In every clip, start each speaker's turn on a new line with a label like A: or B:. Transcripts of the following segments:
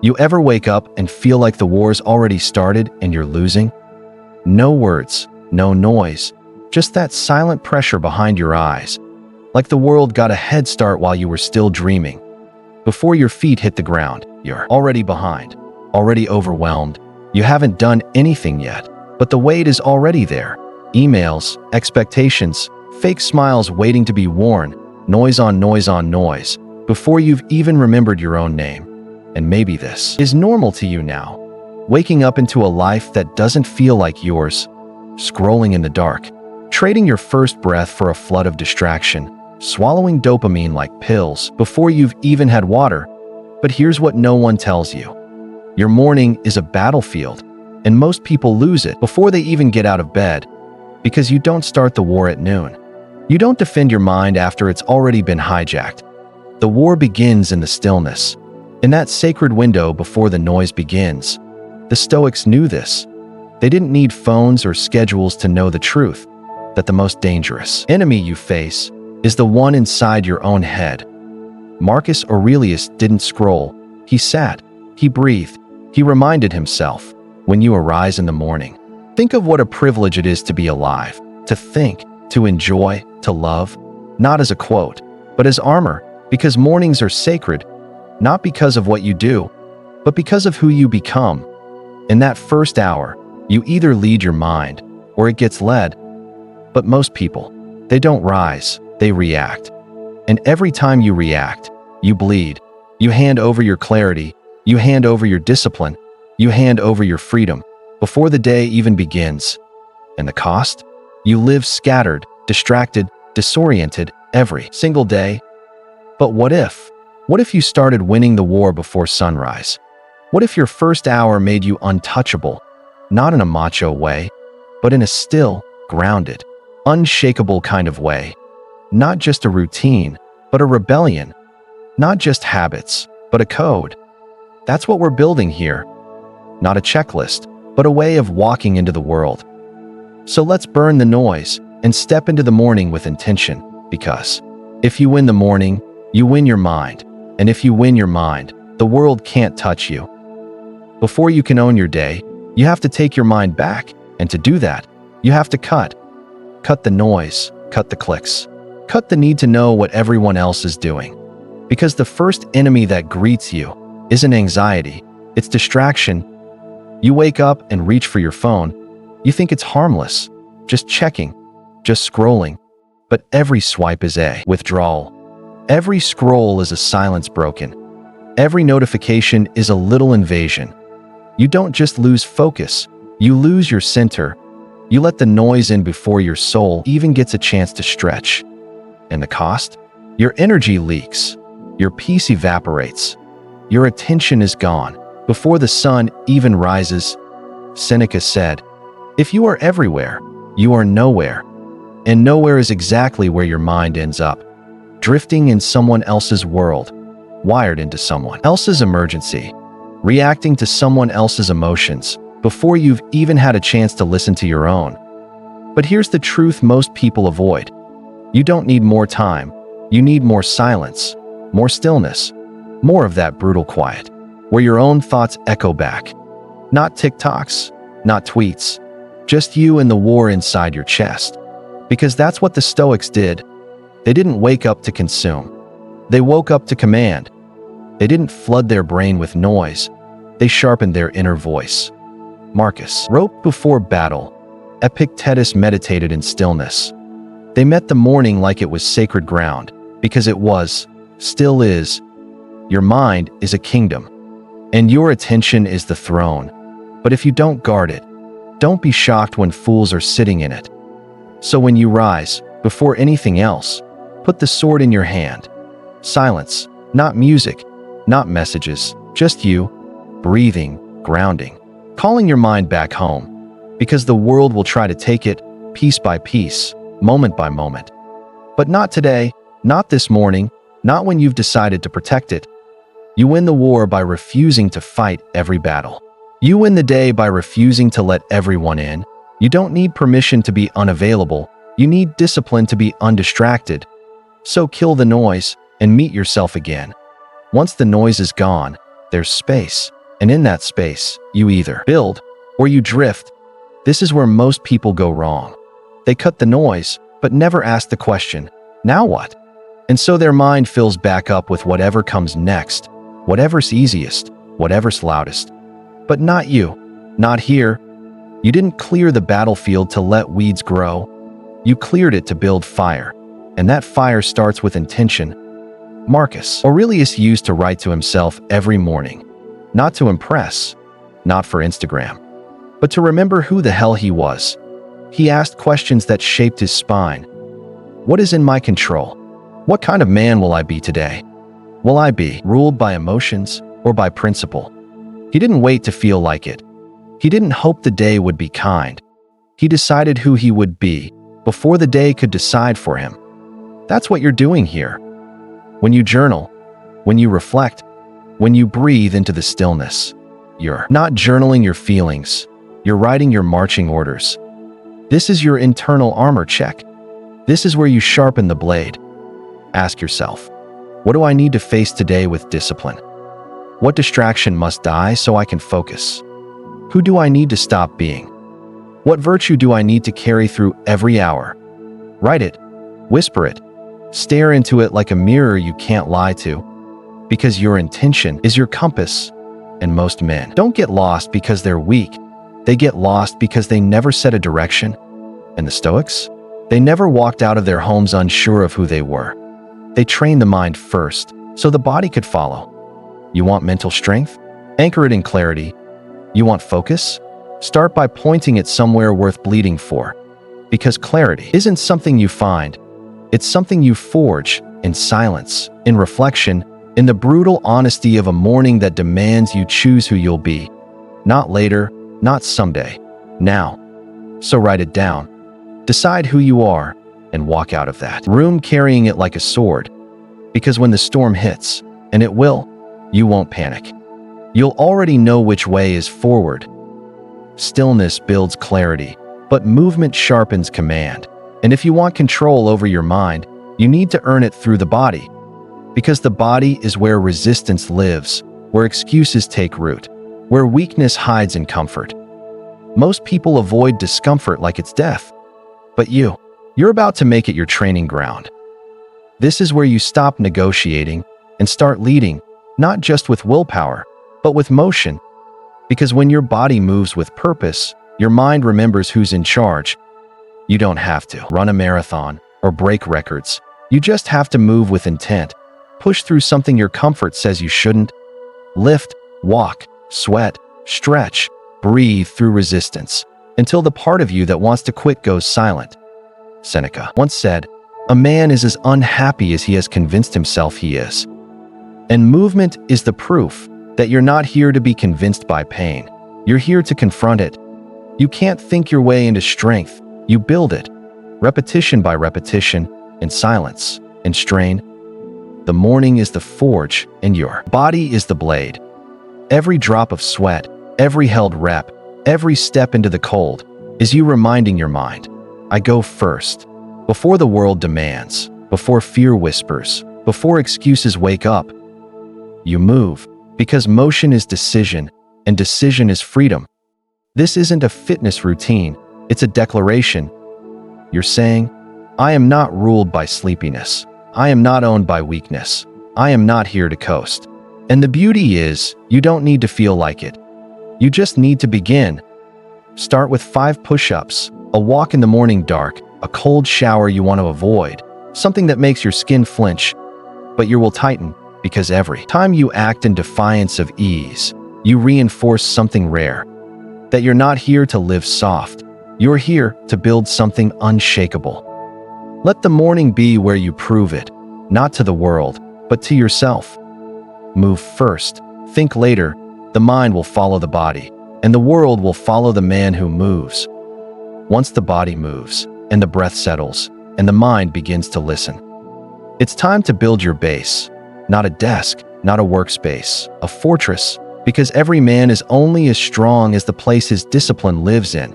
A: You ever wake up and feel like the war's already started and you're losing? No words, no noise, just that silent pressure behind your eyes, like the world got a head start while you were still dreaming. Before your feet hit the ground, you're already behind, already overwhelmed. You haven't done anything yet, but the weight is already there. Emails, expectations, fake smiles waiting to be worn, noise on noise on noise, before you've even remembered your own name. And maybe this is normal to you now. Waking up into a life that doesn't feel like yours, scrolling in the dark, trading your first breath for a flood of distraction, swallowing dopamine like pills before you've even had water. But here's what no one tells you. Your morning is a battlefield, and most people lose it before they even get out of bed, because you don't start the war at noon. You don't defend your mind after it's already been hijacked. The war begins in the stillness, in that sacred window before the noise begins. The Stoics knew this. They didn't need phones or schedules to know the truth, that the most dangerous enemy you face is the one inside your own head. Marcus Aurelius didn't scroll. He sat, he breathed, he reminded himself, when you arise in the morning, think of what a privilege it is to be alive, to think, to enjoy, to love, not as a quote, but as armor, because mornings are sacred, not because of what you do, but because of who you become. In that first hour, you either lead your mind or it gets led. But most people, they don't rise, they react. And every time you react, you bleed. You hand over your clarity, you hand over your discipline, you hand over your freedom before the day even begins. And the cost? You live scattered, distracted, disoriented every single day. But what if? What if you started winning the war before sunrise? What if your first hour made you untouchable, not in a macho way, but in a still, grounded, unshakable kind of way? Not just a routine, but a rebellion. Not just habits, but a code. That's what we're building here. Not a checklist, but a way of walking into the world. So let's burn the noise and step into the morning with intention, because if you win the morning, you win your mind. And if you win your mind, the world can't touch you. Before you can own your day, you have to take your mind back. And to do that, you have to cut. Cut the noise, cut the clicks, cut the need to know what everyone else is doing. Because the first enemy that greets you isn't anxiety, it's distraction. You wake up and reach for your phone. You think it's harmless, just checking, just scrolling. But every swipe is a withdrawal. Every scroll is a silence broken. Every notification is a little invasion. You don't just lose focus, you lose your center. You let the noise in before your soul even gets a chance to stretch. And the cost? Your energy leaks. Your peace evaporates. Your attention is gone before the sun even rises. Seneca said, "If you are everywhere, you are nowhere." And nowhere is exactly where your mind ends up. Drifting in someone else's world, wired into someone else's emergency, reacting to someone else's emotions before you've even had a chance to listen to your own. But here's the truth most people avoid. You don't need more time. You need more silence, more stillness, more of that brutal quiet, where your own thoughts echo back. Not TikToks, not tweets, just you and the war inside your chest. Because that's what the Stoics did. They didn't wake up to consume. They woke up to command. They didn't flood their brain with noise. They sharpened their inner voice. Marcus wrote before battle. Epictetus meditated in stillness. They met the morning like it was sacred ground, because it was, still is. Your mind is a kingdom, and your attention is the throne. But if you don't guard it, don't be shocked when fools are sitting in it. So when you rise, before anything else, put the sword in your hand. Silence, not music, not messages, just you, breathing, grounding, calling your mind back home. Because the world will try to take it, piece by piece, moment by moment. But not today, not this morning, not when you've decided to protect it. You win the war by refusing to fight every battle. You win the day by refusing to let everyone in. You don't need permission to be unavailable. You need discipline to be undistracted. So kill the noise and meet yourself again. Once the noise is gone, There's space, and in that space, you either build or you drift. This is where most people go wrong. They cut the noise, but never ask the question, now what? And so their mind fills back up with whatever comes next, whatever's easiest, whatever's loudest. But not you, not here. You didn't clear the battlefield to let weeds grow. You cleared it to build fire, and that fire starts with intention. Marcus Aurelius used to write to himself every morning, not to impress, not for Instagram, but to remember who the hell he was. He asked questions that shaped his spine. What is in my control? What kind of man will I be today? Will I be ruled by emotions or by principle? He didn't wait to feel like it. He didn't hope the day would be kind. He decided who he would be before the day could decide for him. That's what you're doing here. When you journal, when you reflect, when you breathe into the stillness, you're not journaling your feelings. You're writing your marching orders. This is your internal armor check. This is where you sharpen the blade. Ask yourself, what do I need to face today with discipline? What distraction must die so I can focus? Who do I need to stop being? What virtue do I need to carry through every hour? Write it, whisper it, stare into it like a mirror you can't lie to, because your intention is your compass. And most men don't get lost because they're weak. They get lost because they never set a direction. And the Stoics? They never walked out of their homes unsure of who they were. They trained the mind first, so the body could follow. You want mental strength? Anchor it in clarity. You want focus? Start by pointing it somewhere worth bleeding for. Because clarity isn't something you find. It's something you forge in silence, in reflection, in the brutal honesty of a morning that demands you choose who you'll be. Not later, not someday, now. So write it down. Decide who you are and walk out of that room carrying it like a sword. Because when the storm hits, and it will, you won't panic. You'll already know which way is forward. Stillness builds clarity, but movement sharpens command. And if you want control over your mind, you need to earn it through the body. Because the body is where resistance lives, where excuses take root, where weakness hides in comfort. Most people avoid discomfort like it's death. But you're about to make it your training ground. This is where you stop negotiating and start leading, not just with willpower, but with motion. Because when your body moves with purpose, your mind remembers who's in charge. You don't have to run a marathon or break records. You just have to move with intent. Push through something your comfort says you shouldn't. Lift, walk, sweat, stretch, breathe through resistance until the part of you that wants to quit goes silent. Seneca once said, "A man is as unhappy as he has convinced himself he is." And movement is the proof that you're not here to be convinced by pain. You're here to confront it. You can't think your way into strength. You build it, repetition by repetition, in silence, in strain. The morning is the forge, and your body is the blade. Every drop of sweat, every held rep, every step into the cold is you reminding your mind, I go first. Before the world demands, before fear whispers, before excuses wake up, you move, because motion is decision, and decision is freedom. This isn't a fitness routine, it's a declaration. You're saying, I am not ruled by sleepiness. I am not owned by weakness. I am not here to coast. And the beauty is, you don't need to feel like it. You just need to begin. Start with 5 push-ups, a walk in the morning dark, a cold shower you want to avoid, something that makes your skin flinch, but your will tighten, because every time you act in defiance of ease, you reinforce something rare. That you're not here to live soft. You're here to build something unshakable. Let the morning be where you prove it, not to the world, but to yourself. Move first, think later, the mind will follow the body, and the world will follow the man who moves. Once the body moves, and the breath settles, and the mind begins to listen, it's time to build your base. Not a desk, not a workspace, a fortress, because every man is only as strong as the place his discipline lives in.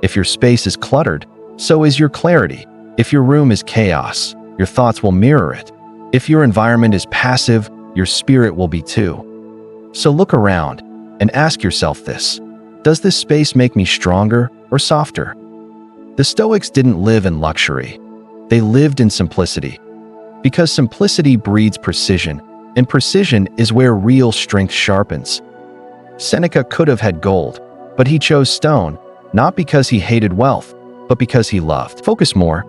A: If your space is cluttered, so is your clarity. If your room is chaos, your thoughts will mirror it. If your environment is passive, your spirit will be too. So look around and ask yourself this: does this space make me stronger or softer? The Stoics didn't live in luxury. They lived in simplicity. Because simplicity breeds precision, and precision is where real strength sharpens. Seneca could have had gold, but he chose stone, not because he hated wealth, but because he loved. Focus more.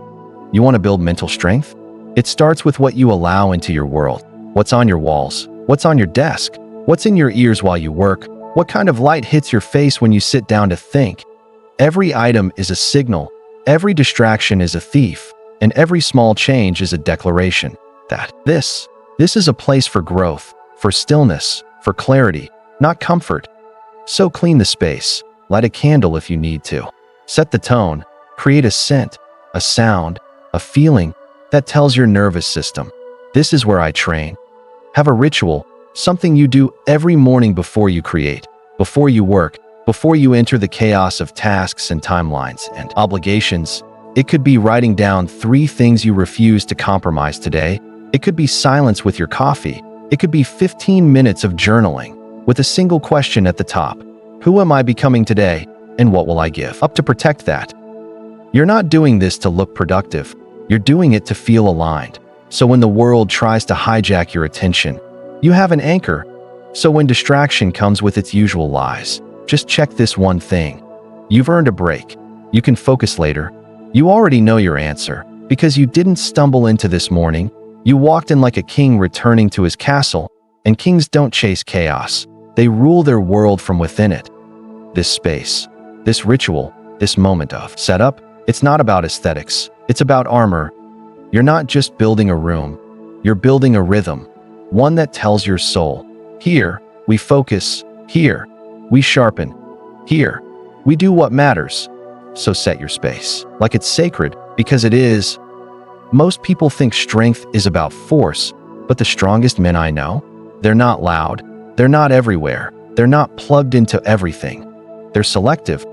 A: You want to build mental strength? It starts with what you allow into your world. What's on your walls? What's on your desk? What's in your ears while you work? What kind of light hits your face when you sit down to think? Every item is a signal, every distraction is a thief, and every small change is a declaration that this is a place for growth, for stillness, for clarity, not comfort. So clean the space, light a candle if you need to. Set the tone, create a scent, a sound, a feeling that tells your nervous system, this is where I train. Have a ritual, something you do every morning before you create, before you work, before you enter the chaos of tasks and timelines and obligations. It could be writing down 3 things you refuse to compromise today. It could be silence with your coffee. It could be 15 minutes of journaling with a single question at the top. Who am I becoming today, and what will I give up to protect that? You're not doing this to look productive. You're doing it to feel aligned. So when the world tries to hijack your attention, you have an anchor. So when distraction comes with its usual lies, just check this one thing. You've earned a break. You can focus later. You already know your answer, because you didn't stumble into this morning. You walked in like a king returning to his castle, and kings don't chase chaos. They rule their world from within it. This space, this ritual, this moment of setup, it's not about aesthetics. It's about armor. You're not just building a room. You're building a rhythm, one that tells your soul, here, we focus. Here, we sharpen. Here, we do what matters. So set your space like it's sacred, because it is. Most people think strength is about force, but the strongest men I know, they're not loud, they're not everywhere, they're not plugged into everything. They're selective,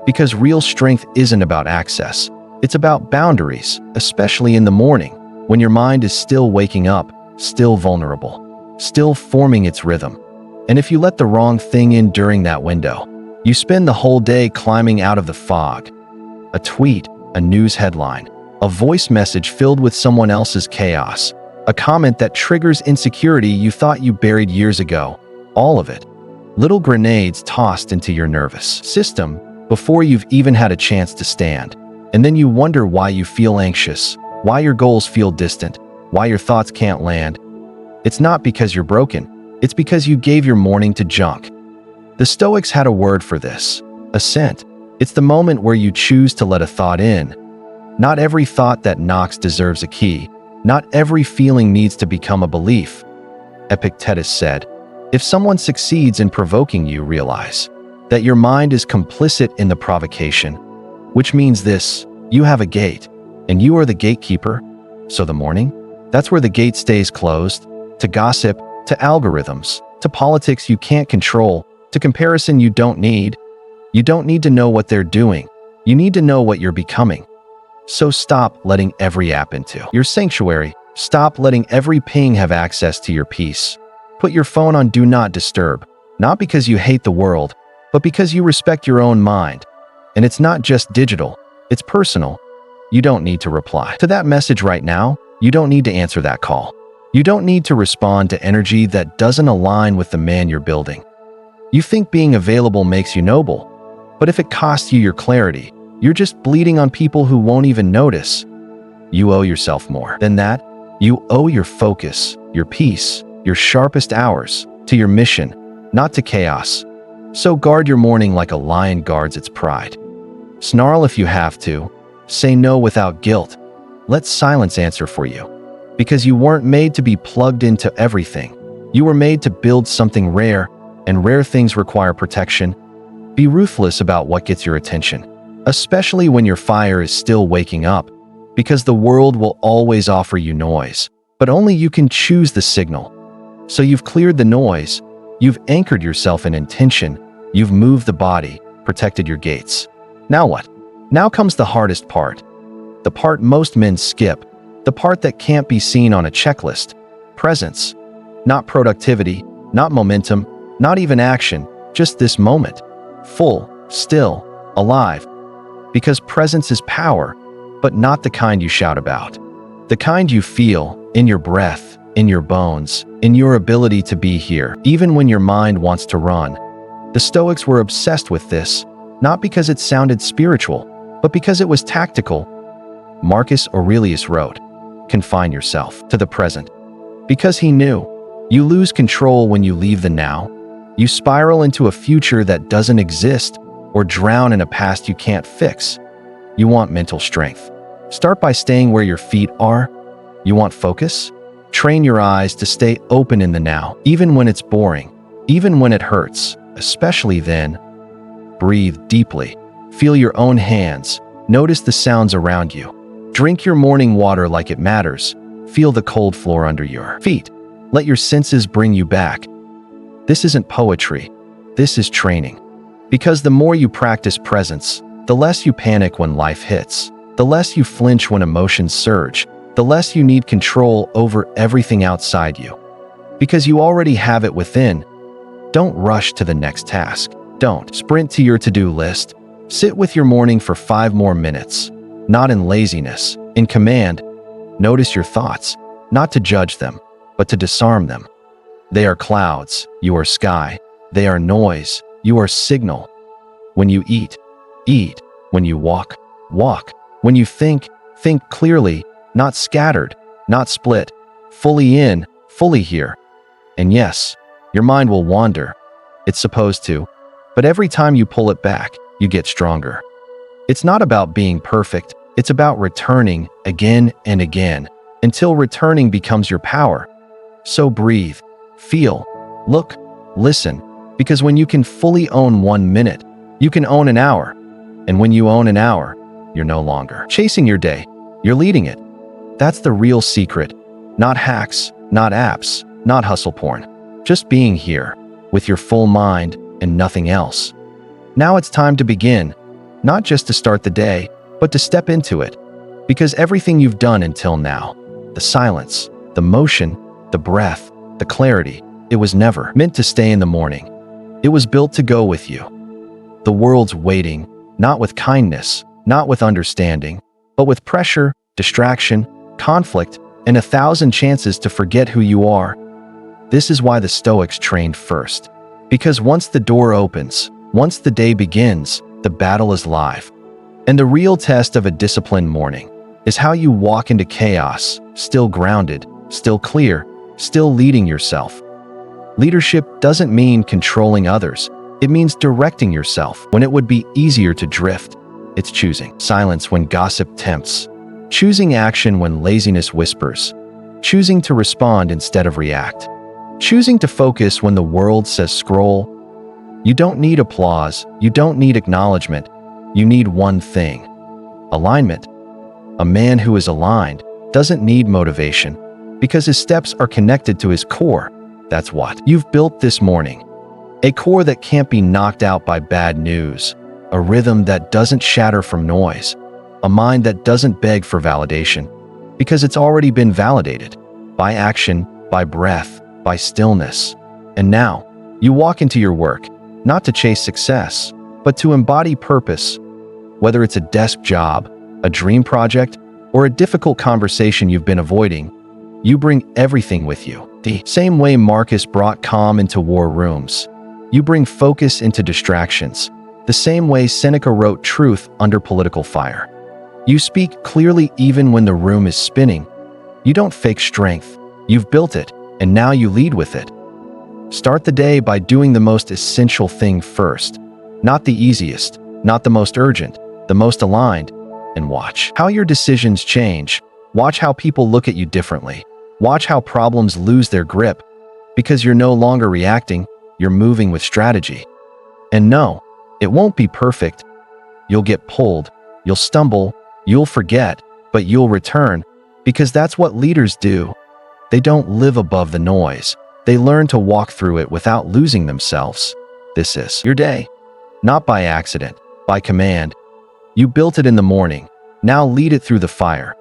A: because real strength isn't about access. It's about boundaries, especially in the morning, when your mind is still waking up, still vulnerable, still forming its rhythm. And if you let the wrong thing in during that window, you spend the whole day climbing out of the fog. A tweet, a news headline, a voice message filled with someone else's chaos, a comment that triggers insecurity you thought you buried years ago. All of it. Little grenades tossed into your nervous system before you've even had a chance to stand. And then you wonder why you feel anxious, why your goals feel distant, why your thoughts can't land. It's not because you're broken. It's because you gave your morning to junk. The Stoics had a word for this: assent. It's the moment where you choose to let a thought in. Not every thought that knocks deserves a key. Not every feeling needs to become a belief. Epictetus said, if someone succeeds in provoking you, realize that your mind is complicit in the provocation, which means this: you have a gate, and you are the gatekeeper. So the morning, that's where the gate stays closed, to gossip, to algorithms, to politics you can't control, to comparison you don't need. You don't need to know what they're doing. You need to know what you're becoming. So stop letting every app into your sanctuary. Stop letting every ping have access to your peace. Put your phone on Do Not Disturb, not because you hate the world, but because you respect your own mind. And it's not just digital, it's personal. You don't need to reply to that message right now. You don't need to answer that call. You don't need to respond to energy that doesn't align with the man you're building. You think being available makes you noble, but if it costs you your clarity, you're just bleeding on people who won't even notice. You owe yourself more than that. You owe your focus, your peace, your sharpest hours to your mission, not to chaos. So guard your morning like a lion guards its pride. Snarl if you have to. Say no without guilt. Let silence answer for you. Because you weren't made to be plugged into everything. You were made to build something rare, and rare things require protection. Be ruthless about what gets your attention, especially when your fire is still waking up, because the world will always offer you noise, but only you can choose the signal. So you've cleared the noise, you've anchored yourself in intention, you've moved the body, protected your gates. Now what? Now comes the hardest part. The part most men skip, the part that can't be seen on a checklist. Presence. Not productivity, not momentum, Not even action, just this moment. Full, still, alive. Because presence is power, but not the kind you shout about. The kind you feel in your breath, in your bones, in your ability to be here, even when your mind wants to run. The Stoics were obsessed with this, not because it sounded spiritual, but because it was tactical. Marcus Aurelius wrote, "Confine yourself to the present." Because he knew, you lose control when you leave the now. You spiral into a future that doesn't exist or drown in a past you can't fix. You want mental strength. Start by staying where your feet are. You want focus? Train your eyes to stay open in the now, even when it's boring, even when it hurts, especially then. Breathe deeply. Feel your own hands. Notice the sounds around you. Drink your morning water like it matters. Feel the cold floor under your feet. Let your senses bring you back. This isn't poetry. This is training. Because the more you practice presence, the less you panic when life hits, the less you flinch when emotions surge, the less you need control over everything outside you. Because you already have it within. Don't rush to the next task. Don't sprint to your to-do list. Sit with your morning for 5 more minutes. Not in laziness, in command. Notice your thoughts, not to judge them, but to disarm them. They are clouds, you are sky. They are noise, you are signal. When you eat, eat. When you walk, walk. When you think clearly, not scattered, not split, fully in, fully here. And yes, your mind will wander. It's supposed to. But every time you pull it back, you get stronger. It's not about being perfect. It's about returning again and again until returning becomes your power. So breathe, feel, look, listen, because when you can fully own 1 minute, you can own an hour. And when you own an hour, you're no longer chasing your day, you're leading it. That's the real secret. Not hacks, not apps, not hustle porn. Just being here, with your full mind and nothing else. Now it's time to begin, not just to start the day, but to step into it. Because everything you've done until now, the silence, the motion, the breath, the clarity, it was never meant to stay in the morning. It was built to go with you. The world's waiting, not with kindness, not with understanding, but with pressure, distraction, conflict, and 1,000 chances to forget who you are. This is why the Stoics trained first. Because once the door opens, once the day begins, the battle is live. And the real test of a disciplined morning is how you walk into chaos, still grounded, still clear, still leading yourself. Leadership doesn't mean controlling others. It means directing yourself when it would be easier to drift. It's choosing silence when gossip tempts, choosing action when laziness whispers, choosing to respond instead of react, choosing to focus when the world says scroll. You don't need applause. You don't need acknowledgement. You need one thing: alignment. A man who is aligned doesn't need motivation because his steps are connected to his core. That's what you've built this morning. A core that can't be knocked out by bad news, a rhythm that doesn't shatter from noise, a mind that doesn't beg for validation because it's already been validated by action, by breath, by stillness. And now you walk into your work, not to chase success, but to embody purpose. Whether it's a desk job, a dream project, or a difficult conversation you've been avoiding, you bring everything with you. The same way Marcus brought calm into war rooms, you bring focus into distractions. The same way Seneca wrote truth under political fire. You speak clearly even when the room is spinning. You don't fake strength. You've built it, and now you lead with it. Start the day by doing the most essential thing first. Not the easiest, not the most urgent, the most aligned. And watch how your decisions change. Watch how people look at you differently. Watch how problems lose their grip. Because you're no longer reacting, you're moving with strategy. And no, it won't be perfect. You'll get pulled, you'll stumble, you'll forget, but you'll return. Because that's what leaders do. They don't live above the noise. They learn to walk through it without losing themselves. This is your day. Not by accident, by command. You built it in the morning. Now lead it through the fire.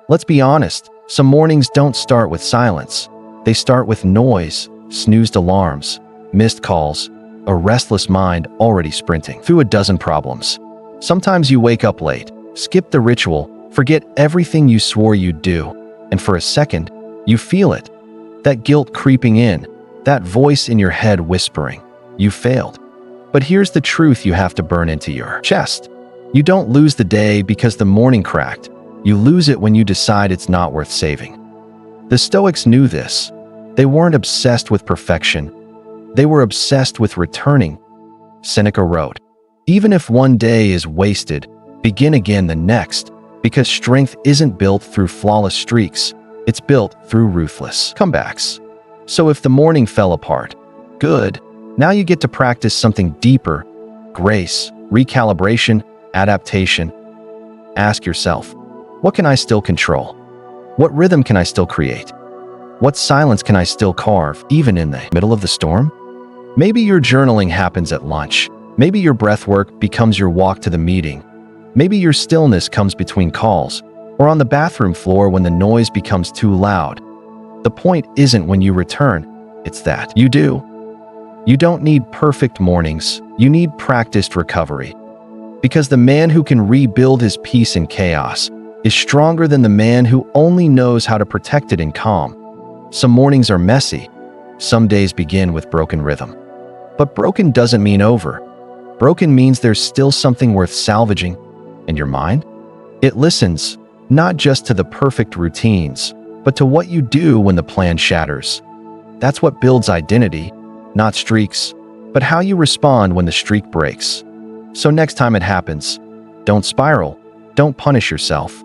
A: Let's be honest, some mornings don't start with silence. They start with noise, snoozed alarms, missed calls, a restless mind already sprinting through a dozen problems. Sometimes you wake up late, skip the ritual, forget everything you swore you'd do, and for a second, you feel it. That guilt creeping in, that voice in your head whispering, you failed. But here's the truth you have to burn into your chest. You don't lose the day because the morning cracked. You lose it when you decide it's not worth saving. The Stoics knew this. They weren't obsessed with perfection. They were obsessed with returning. Seneca wrote, "Even if one day is wasted, begin again the next, because strength isn't built through flawless streaks. It's built through ruthless comebacks." So if the morning fell apart, good. Now you get to practice something deeper: grace, recalibration, adaptation. Ask yourself, what can I still control? What rhythm can I still create? What silence can I still carve, even in the middle of the storm? Maybe your journaling happens at lunch. Maybe your breathwork becomes your walk to the meeting. Maybe your stillness comes between calls, or on the bathroom floor when the noise becomes too loud. The point isn't when you return, it's that you do. You don't need perfect mornings, you need practiced recovery. Because the man who can rebuild his peace in chaos is stronger than the man who only knows how to protect it in calm. Some mornings are messy, some days begin with broken rhythm. But broken doesn't mean over. Broken means there's still something worth salvaging. And your mind? It listens, not just to the perfect routines, but to what you do when the plan shatters. That's what builds identity, not streaks, but how you respond when the streak breaks. So next time it happens, don't spiral, don't punish yourself.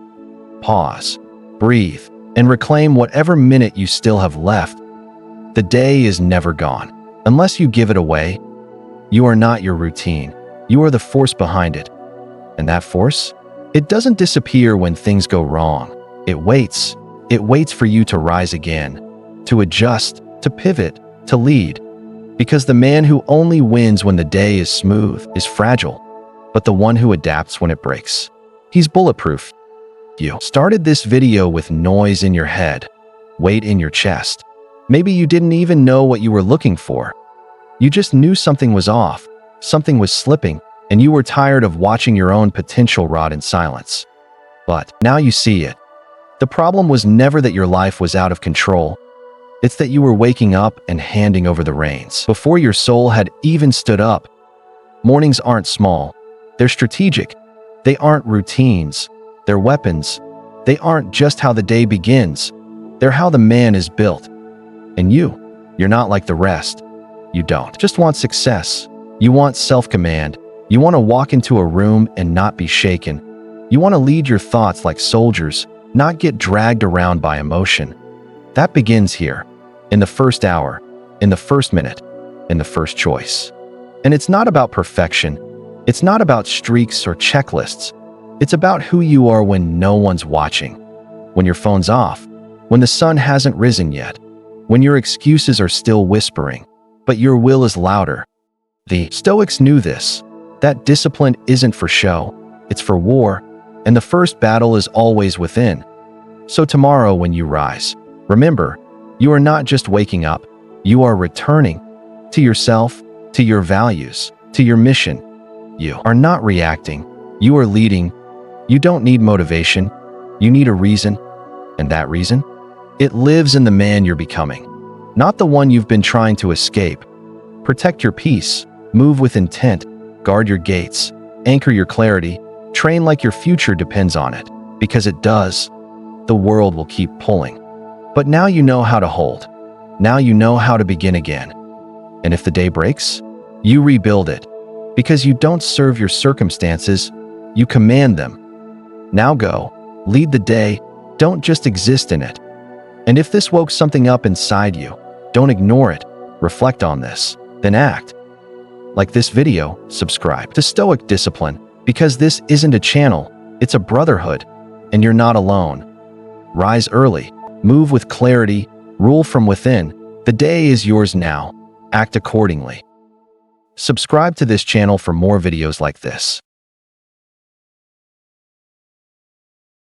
A: Pause, breathe, and reclaim whatever minute you still have left. The day is never gone, unless you give it away. You are not your routine, you are the force behind it. And that force? It doesn't disappear when things go wrong. It waits for you to rise again, to adjust, to pivot, to lead. Because the man who only wins when the day is smooth is fragile, but the one who adapts when it breaks, he's bulletproof. You started this video with noise in your head, weight in your chest. Maybe you didn't even know what you were looking for. You just knew something was off, something was slipping, and you were tired of watching your own potential rot in silence. But now you see it. The problem was never that your life was out of control. It's that you were waking up and handing over the reins before your soul had even stood up. Mornings aren't small. They're strategic. They aren't routines. They're weapons. They aren't just how the day begins. They're how the man is built. And you're not like the rest. You don't just want success. You want self-command. You want to walk into a room and not be shaken. You want to lead your thoughts like soldiers, not get dragged around by emotion. That begins here, in the first hour, in the first minute, in the first choice. And it's not about perfection. It's not about streaks or checklists. It's about who you are when no one's watching, when your phone's off, when the sun hasn't risen yet, when your excuses are still whispering, but your will is louder. The Stoics knew this, that discipline isn't for show, it's for war, and the first battle is always within. So tomorrow when you rise, remember, you are not just waking up, you are returning to yourself, to your values, to your mission. You are not reacting, you are leading. You don't need motivation, you need a reason. And that reason? It lives in the man you're becoming, not the one you've been trying to escape. Protect your peace, move with intent, guard your gates, anchor your clarity, train like your future depends on it, because it does. The world will keep pulling. But now you know how to hold. Now you know how to begin again. And if the day breaks, you rebuild it, because you don't serve your circumstances, you command them. Now go, lead the day, don't just exist in it. And if this woke something up inside you, don't ignore it, reflect on this, then act. Like this video, subscribe to Stoic Discipline, because this isn't a channel, it's a brotherhood, and you're not alone. Rise early, move with clarity, rule from within. The day is yours now. Act accordingly. Subscribe to this channel for more videos like this.